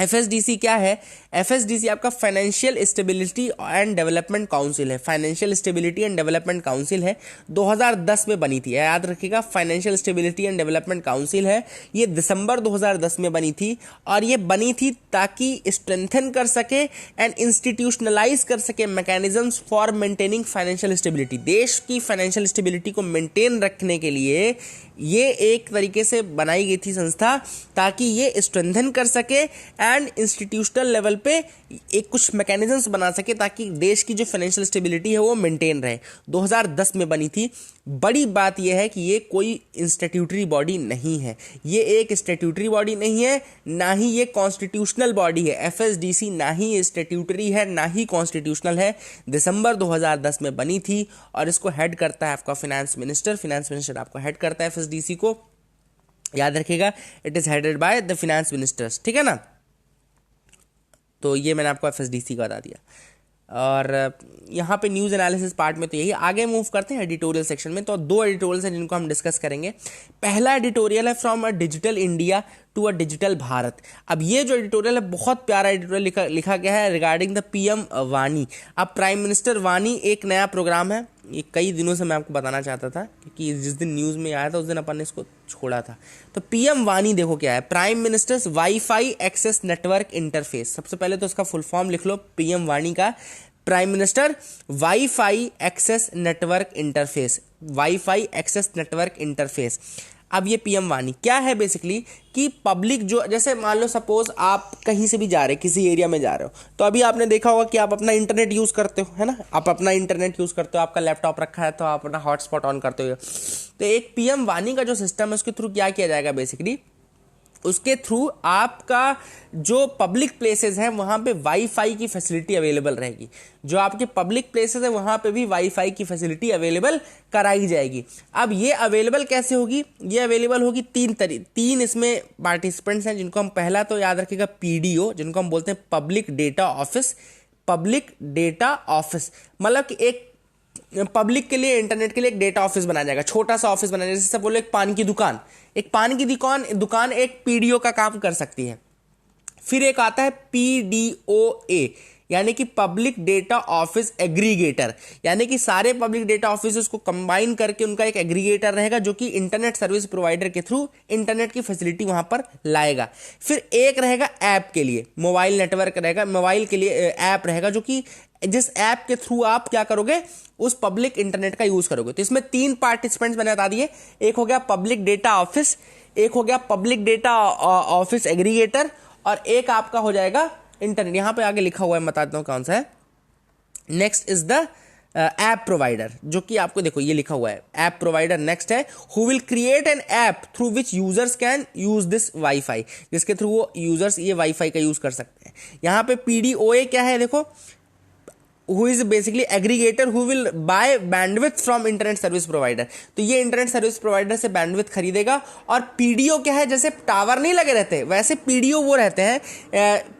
एफएसडीसी क्या है? एफएसडीसी आपका Financial Stability and Development Council है। Financial Stability and Development Council है, 2010 में बनी थी। याद रखिएगा, Financial Stability and Development Council है। ये दिसंबर 2010 में बनी थी, और ये बनी थी ताकि स्ट्रेंथन कर सके एंड इंस्टीट्यूशनलाइज कर सके mechanisms for maintaining financial stability. देश की फाइनेंशियल स्टेबिलिटी को मेंटेन रखने के लिए ये एक तरीके से बनाई गई थी संस्था, ताकि ये स्ट्रेंथन कर सके एंड इंस्टीट्यूशनल लेवल पे एक कुछ मैकेनिज्म्स बना सके ताकि देश की जो फाइनेंशियल स्टेबिलिटी है वो मेंटेन रहे। 2010 में बनी थी। बड़ी बात यह है कि ये कोई इंस्टीट्यूटरी बॉडी नहीं है, ये एक स्टैट्यूटरी बॉडी नहीं है, ना ही ये कॉन्स्टिट्यूशनल बॉडी है। एफएसडीसी ना ही स्टैट्यूटरी है ना ही कॉन्स्टिट्यूशनल है। दिसंबर 2010 में बनी थी और इसको हेड करता है आपका फाइनेंस मिनिस्टर। फाइनेंस मिनिस्टर आपको हेड करता है एफएसडीसी को, याद रखिएगा, it is headed by the finance ministers, ठीक है ना। तो ये मैंने आपको एफएसडीसी का बता दिया। और यहाँ पे न्यूज़ एनालिसिस पार्ट में तो यही। आगे मूव करते हैं एडिटोरियल सेक्शन में। तो 2 एडिटोरियल्स हैं जिनको हम डिस्कस करेंगे। पहला एडिटोरियल है from a digital India to a digital Bharat. अब ये जो एडिटोरियल है बहुत प्यारा एडिटोरियल लिखा गया है रिगार्डिंग द पीएम वाणी। अब प्राइम मिनिस्टर वाणी एक नया प्रोग्राम है, ये कई दिनों से मैं आपको बताना चाहता था क्योंकि जिस दिन न्यूज़ में आया था उस दिन अपन ने इसको छोड़ा था। तो पीएम वाणी देखो क्या है, prime minister's wifi access network interface. सबसे पहले तो इसका फुल फॉर्म लिख लो पीएम वाणी का, prime minister wifi access network interface, wifi access network interface. अब ये पीएम वाणी क्या है? बेसिकली कि पब्लिक जो, जैसे मान लो सपोज आप कहीं से भी जा रहे, किसी एरिया में जा रहे हो, तो अभी आपने देखा होगा कि आप अपना इंटरनेट यूज़ करते हो, है ना। आप अपना इंटरनेट यूज़ करते हो, आपका लैपटॉप रखा है तो आप अपना हॉटस्पॉट ऑन करते हो। तो एक पीएम वाणी का जो सिस्टम है उसके थ्रू क्या किया जाएगा? बेसिकली उसके थ्रू आपका जो पब्लिक प्लेसेस हैं वहाँ पे वाईफाई की फैसिलिटी अवेलेबल रहेगी। जो आपके पब्लिक प्लेसेस हैं वहाँ पे भी वाईफाई की फैसिलिटी अवेलेबल कराई जाएगी। अब ये अवेलेबल कैसे होगी? ये अवेलेबल होगी तीन इसमें पार्टिसिपेंट्स हैं जिनको हम, पहला तो याद रखिएगा पीडीओ, जिनको हम बोलते हैं public data office. Public data office मतलब कि एक पब्लिक के लिए, इंटरनेट के लिए एक डेटा ऑफिस बनाया जाएगा, छोटा सा ऑफिस बनाया जाएगा। जैसे बोलो एक पान की दुकान, एक पान की दुकान एक पीडीओ का काम कर सकती है। फिर एक आता है पीडीओए, यानी कि पब्लिक डेटा ऑफिस एग्रीगेटर, यानी कि सारे पब्लिक डेटा ऑफिस को कंबाइन करके उनका एक एग्रीगेटर रहेगा जो कि इंटरनेट सर्विस प्रोवाइडर के थ्रू इंटरनेट की फैसिलिटी वहां पर लाएगा। फिर एक रहेगा ऐप के लिए, मोबाइल नेटवर्क रहेगा, मोबाइल के लिए ऐप रहेगा जो कि जिस ऐप के थ्रू आप क्या करोगे, उस पब्लिक इंटरनेट का यूज करोगे। तो इसमें 3 पार्टिसिपेंट्स मैंने बता दिए, एक हो गया पब्लिक डेटा ऑफिस, एक हो गया पब्लिक डेटा ऑफिस एग्रीगेटर, और एक आपका हो जाएगा इंटरनेट। यहां पे आगे लिखा हुआ है, बता देता हूं कौन सा है। Next is the app provider, जो कि आपको देखो ये लिखा हुआ है ऐप प्रोवाइडर। नेक्स्ट है who will create an app through which users can use this wifi, जिसके थ्रू वो यूजर्स ये वाईफाई का यूज कर सकते हैं। यहां पे पीडीओए क्या है, देखो who is basically aggregator who will buy bandwidth from internet service provider। तो ये इंटरनेट सर्विस प्रोवाइडर से बैंडविड्थ खरीदेगा। और पीडीओ क्या है, जैसे टावर नहीं लगे रहते वैसे पीडीओ वो रहते हैं,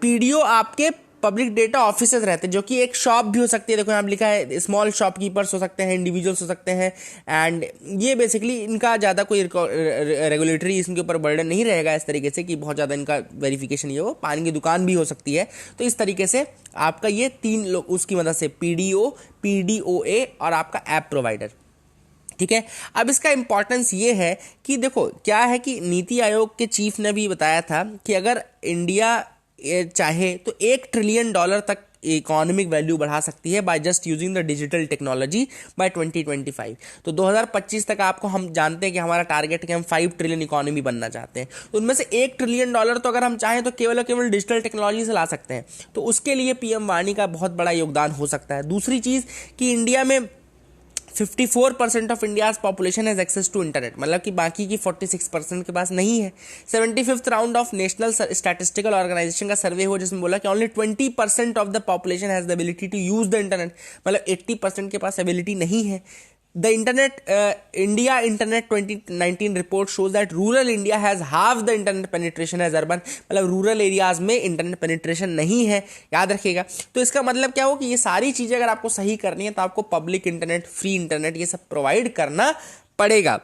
पीडीओ आपके पब्लिक डेटा ऑफिसर्स रहते हैं, जो कि एक शॉप भी हो सकती है। देखो यहाँ लिखा है स्मॉल शॉपकीपर्स हो सकते हैं, इंडिविजुअल्स हो सकते हैं, एंड ये बेसिकली इनका ज़्यादा कोई रेगुलेटरी इनके ऊपर बर्डन नहीं रहेगा इस तरीके से कि बहुत ज़्यादा इनका वेरिफिकेशन ये हो। पानी की दुकान भी हो सकती है। तो इस तरीके से आपका ये 3 लोग उसकी मदद से पीडीओ, पीडीओए और आपका ऐप प्रोवाइडर, ठीक है। अब इसका इंपॉर्टेंस ये है कि देखो क्या है कि नीति आयोग के चीफ ने भी बताया था कि अगर इंडिया चाहे तो $1 ट्रिलियन तक इकोनॉमिक वैल्यू बढ़ा सकती है by just using the digital technology by 2025। तो 2025 तक आपको हम जानते हैं कि हमारा टारगेट है कि हम 5 ट्रिलियन इकोनॉमी बनना चाहते हैं। तो उनमें से $1 ट्रिलियन तो अगर हम चाहें तो केवल और केवल डिजिटल टेक्नोलॉजी से ला सकते हैं। तो उसके लिए पीएम वाणी का बहुत बड़ा योगदान हो सकता है। दूसरी चीज़ कि इंडिया में 54% of India's population has access to internet, मतलब कि बाकी की 46% के पास नहीं है। 75th round of National Statistical Organisation का सर्वे हुआ जिसमें बोला कि only 20% of the population has the ability to use the internet, मतलब 80% के पास एबिलिटी नहीं है। The India Internet 2019 report shows that rural India has half the internet penetration as urban, मतलब रूरल एरियाज में इंटरनेट पेनिट्रेशन नहीं है, याद रखिएगा। तो इसका मतलब क्या हो कि ये सारी चीजें अगर आपको सही करनी है तो आपको पब्लिक इंटरनेट, फ्री इंटरनेट ये सब प्रोवाइड करना पड़ेगा।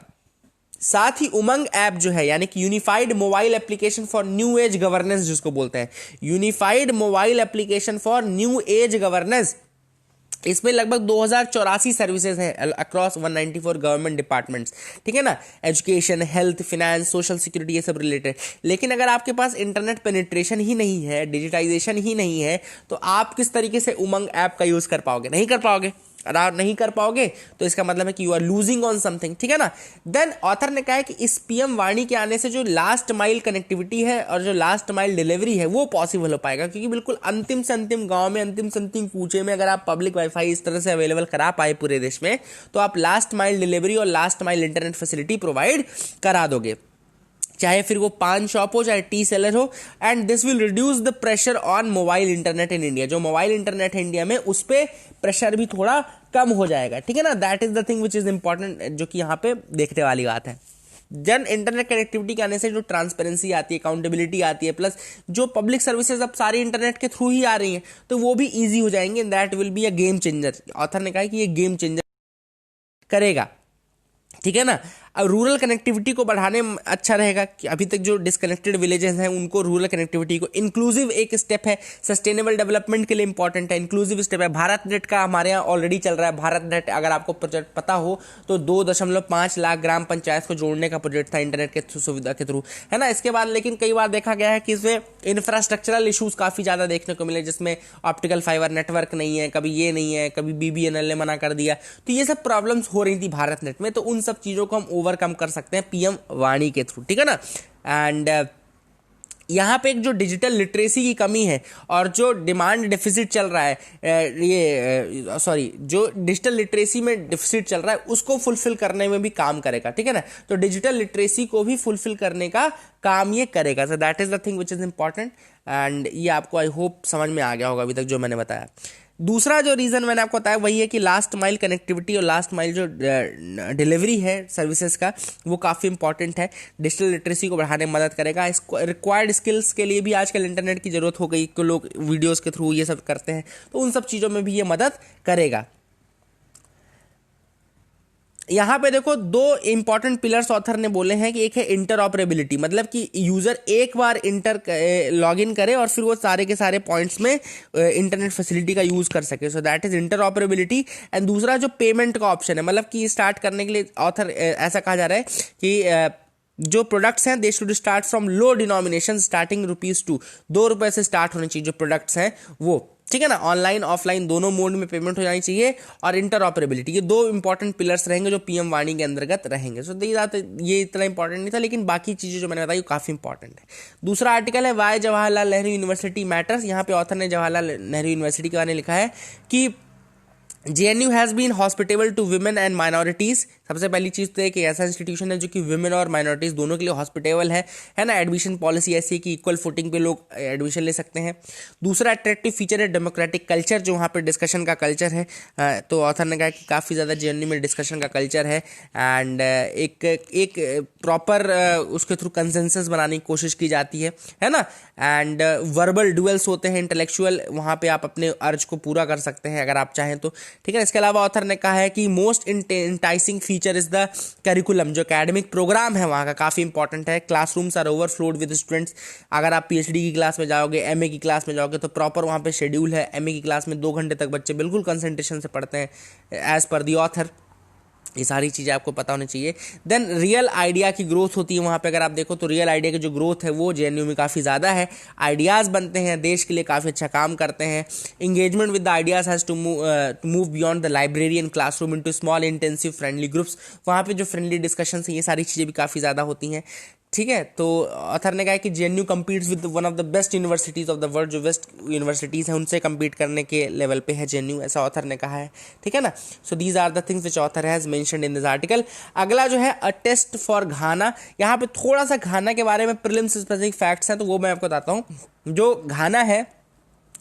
साथ ही उमंग ऐप जो है, यानी कि unified mobile application for new age governance जिसको बोलते हैं, unified mobile application for new age governance, इसमें लगभग 2084 सर्विसेज हैं अक्रॉस 194 गवर्नमेंट डिपार्टमेंट्स, ठीक है ना, education, health, finance, social security ये सब रिलेटेड। लेकिन अगर आपके पास इंटरनेट पेनिट्रेशन ही नहीं है, डिजिटाइजेशन ही नहीं है, तो आप किस तरीके से उमंग ऐप का यूज कर पाओगे? नहीं कर पाओगे। अगर आप नहीं कर पाओगे तो इसका मतलब है कि you are losing on something, ठीक है ना। देन ऑथर ने कहा है कि इस पीएम वाणी के आने से जो लास्ट माइल कनेक्टिविटी है और जो लास्ट माइल डिलीवरी है वो पॉसिबल हो पाएगा, क्योंकि बिल्कुल अंतिम से अंतिम गांव में, अंतिम से अंतिम कूचे में अगर आप पब्लिक वाईफाई इस तरह से अवेलेबल करा पाए पूरे देश में, तो आप लास्ट माइल डिलीवरी और last mile internet facility provide करा दोगे, चाहे फिर वो पान शॉप हो चाहे टी सेलर हो। And this will reduce the pressure on mobile internet in India, जो मोबाइल इंटरनेट है इंडिया में उस पर प्रेशर भी थोड़ा कम हो जाएगा, ठीक है ना। That is the thing which is important, जो कि यहाँ पे देखने वाली बात है। जन इंटरनेट कनेक्टिविटी के आने से जो ट्रांसपेरेंसी आती है, अकाउंटेबिलिटी आती है, प्लस जो पब्लिक सर्विसेज अब सारी इंटरनेट के थ्रू ही आ रही हैं, तो वो भी ईजी हो जाएंगे। That will be a game changer. Author ने कहा कि ये गेम चेंजर करेगा, ठीक है ना। अब रूरल कनेक्टिविटी को बढ़ाने में अच्छा रहेगा कि अभी तक जो डिस्कनेक्टेड विलेजेस हैं उनको रूरल कनेक्टिविटी को, इंक्लूसिव एक स्टेप है, सस्टेनेबल डेवलपमेंट के लिए इंपॉर्टेंट है, इंक्लूसिव स्टेप है। भारत नेट का हमारे यहाँ ऑलरेडी चल रहा है। भारत नेट अगर आपको प्रोजेक्ट पता हो तो 2.5 लाख ग्राम पंचायत को जोड़ने का प्रोजेक्ट था इंटरनेट के सुविधा के थ्रू, है ना। इसके बाद लेकिन कई बार देखा गया है कि इसमें इंफ्रास्ट्रक्चरल इशूज काफ़ी ज़्यादा देखने को मिले, जिसमें ऑप्टिकल फाइबर नेटवर्क नहीं है, कभी ये नहीं है, कभी BBNL ने मना कर दिया। तो ये सब प्रॉब्लम्स हो रही थी भारत नेट में, तो उन सब चीज़ों को हम ओवरकम कर सकते हैं पीएम वाणी के थ्रू, ठीक है ना। एंड यहाँ पे एक जो डिजिटल लिटरेसी की कमी है और जो डिमांड डेफिसिट चल रहा है, जो डिजिटल लिटरेसी में डेफिसिट चल रहा है उसको फुलफिल करने में भी काम करेगा, ठीक है ना। तो डिजिटल लिटरेसी को भी फुलफिल करने का काम ये करेगा। So that is the thing which is important, and ये आपको आई होप समझ में आ गया होगा अभी तक जो मैंने बताया। दूसरा जो रीज़न मैंने आपको बताया वही है कि लास्ट माइल कनेक्टिविटी और लास्ट माइल जो डिलीवरी है सर्विसेज का वो काफ़ी इंपॉर्टेंट है, डिजिटल लिटरेसी को बढ़ाने में मदद करेगा। इसको रिक्वायर्ड स्किल्स के लिए भी आजकल इंटरनेट की ज़रूरत हो गई, कि लोग वीडियोज़ के थ्रू ये सब करते हैं, तो उन सब चीज़ों में भी ये मदद करेगा। यहाँ पे देखो दो इंपॉर्टेंट पिलर्स ऑथर ने बोले हैं कि एक है इंटरऑपरेबिलिटी, मतलब कि यूजर एक बार लॉग इन करे और फिर वो सारे के सारे पॉइंट्स में इंटरनेट फैसिलिटी का यूज कर सके, so that is interoperability. And दूसरा जो पेमेंट का ऑप्शन है, मतलब कि स्टार्ट करने के लिए ऑथर ऐसा कहा जा रहा है कि जो प्रोडक्ट्स हैं they should start from low denomination starting ₹2, ₹2 से स्टार्ट होने चाहिए जो प्रोडक्ट्स हैं वो, ठीक है ना। ऑनलाइन ऑफलाइन दोनों मोड में पेमेंट हो जानी चाहिए, और इंटरऑपरेबिलिटी, ये दो इंपॉर्टेंट पिलर्स रहेंगे जो पीएम वाणी के अंतर्गत रहेंगे। सो ये इतना इंपॉर्टेंट नहीं था, लेकिन बाकी चीजें जो मैंने बताई वो काफी इंपॉर्टेंट है। दूसरा आर्टिकल है why Jawaharlal Nehru University matters. यहाँ पे ऑथर ने जवाहरलाल नेहरू यूनिवर्सिटी के बारे में लिखा है कि JNU has been hospitable to women and minorities. सबसे पहली चीज़ तो है कि ऐसा इंस्टीट्यूशन है जो कि वुमेन और माइनॉरिटीज़ दोनों के लिए हॉस्पिटेबल है ना। एडमिशन पॉलिसी ऐसी है कि इक्वल फुटिंग पे लोग एडमिशन ले सकते हैं। दूसरा अट्रैक्टिव फीचर है डेमोक्रेटिक कल्चर, जो वहाँ पे डिस्कशन का कल्चर है। तो ऑथर ने कहा कि काफ़ी ज़्यादा JNU में डिस्कशन का कल्चर है, एंड एक प्रॉपर उसके थ्रू कंसेंसस बनाने की कोशिश की जाती है ना। एंड वर्बल डुएल्स होते हैं, इंटेलेक्चुअल, वहाँ पे आप अपने अर्ज को पूरा कर सकते हैं अगर आप चाहें तो, ठीक है। इसके अलावा ऑथर ने कहा है कि most enticing feature is the curriculum, जो एकेडमिक प्रोग्राम है वहाँ का काफ़ी इंपॉर्टेंट है। Classrooms are overflowed with students. अगर आप PhD की क्लास में जाओगे, MA की क्लास में जाओगे, तो प्रॉपर वहाँ पे शेड्यूल है। MA की क्लास में 2 घंटे तक बच्चे बिल्कुल कंसंट्रेशन से पढ़ते हैं एज पर दी ऑथर। ये सारी चीज़ें आपको पता होनी चाहिए। देन रियल आइडिया की ग्रोथ होती है वहाँ पे, अगर आप देखो तो रियल आइडिया की जो ग्रोथ है वो JNU में काफ़ी ज़्यादा है। आइडियाज़ बनते हैं, देश के लिए काफ़ी अच्छा काम करते हैं। Engagement with the ideas has to move beyond the library and classroom into small intensive friendly groups. वहाँ पे जो फ्रेंडली डिस्कशन है, ये सारी चीज़ें भी काफ़ी ज़्यादा होती हैं, ठीक है। तो ऑथर ने कहा कि JNU competes with one of the best universities of the world, जो बेस्ट यूनिवर्सिटीज़ हैं उनसे कम्पीट करने के लेवल पे है JNU, ऐसा ऑथर ने कहा है, ठीक है ना। So these are the things which author has mentioned in this article. अगला जो है अ टेस्ट फॉर घाना। यहाँ पे थोड़ा सा घाना के बारे में प्रीलिम्स स्पेसिफिक फैक्ट्स हैं, तो वो मैं आपको बताता हूँ। जो घाना है,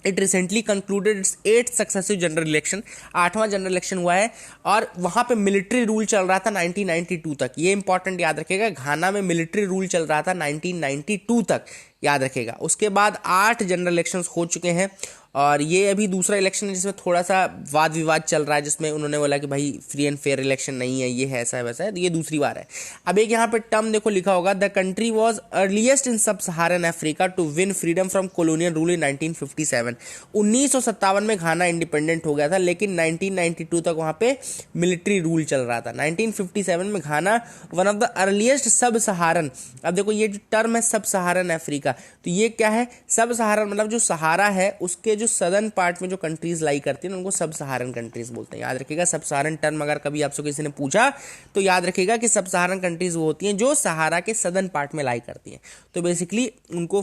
it recently concluded its 8th successive general election, 8वां जनरल इलेक्शन हुआ है, और वहाँ पे मिलिट्री रूल चल रहा था 1992 तक। ये इंपॉर्टेंट याद रखिएगा, घाना में मिलिट्री रूल चल रहा था 1992 तक, याद रखिएगा। उसके बाद 8 जनरल इलेक्शंस हो चुके हैं, और ये अभी दूसरा इलेक्शन है जिसमें थोड़ा सा वाद विवाद चल रहा है, जिसमें उन्होंने बोला कि भाई फ्री एंड फेयर इलेक्शन नहीं है, ये है ऐसा है वैसा है, तो ये दूसरी बार है। अब एक यहाँ पे टर्म देखो लिखा होगा, the country was earliest in sub Saharan Africa to win freedom from colonial rule in 1957। 1957 में घाना इंडिपेंडेंट हो गया था, लेकिन 1992 तक वहाँ पे मिलिट्री रूल चल रहा था। 1957 में घाना वन ऑफ द अर्लीस्ट सब सहारन। अब देखो ये जो टर्म है सब सहारन अफ्रीका, तो ये क्या है, सब सहारन मतलब जो सहारा है उसके जो सदर्न पार्ट में जो कंट्रीज लाई करती हैं उनको सब सहारन कंट्रीज बोलते हैं, याद रखिएगा। सब सहारन टर्म अगर कभी आपसे किसी ने पूछा तो याद रखिएगा कि सब सहारन कंट्रीज वो होती हैं जो सहारा के सदर्न पार्ट में लाई करती हैं। तो बेसिकली उनको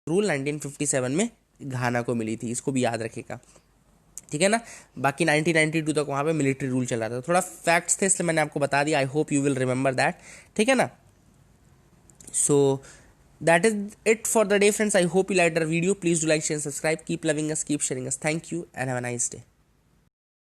रूल 1957 में घाना को मिली थी, इसको भी याद रखिएगा, ठीक है ना। बाकी 1992 तक वहाँ पे मिलिट्री रूल चल रहा था। थोड़ा फैक्ट्स थे इसलिए मैंने आपको बता दिया, I hope you will remember that, ठीक है ना। सो that is it for the day, friends. I hope you liked our video. Please do like, share and subscribe. Keep loving us, keep sharing us. Thank you and have a nice day.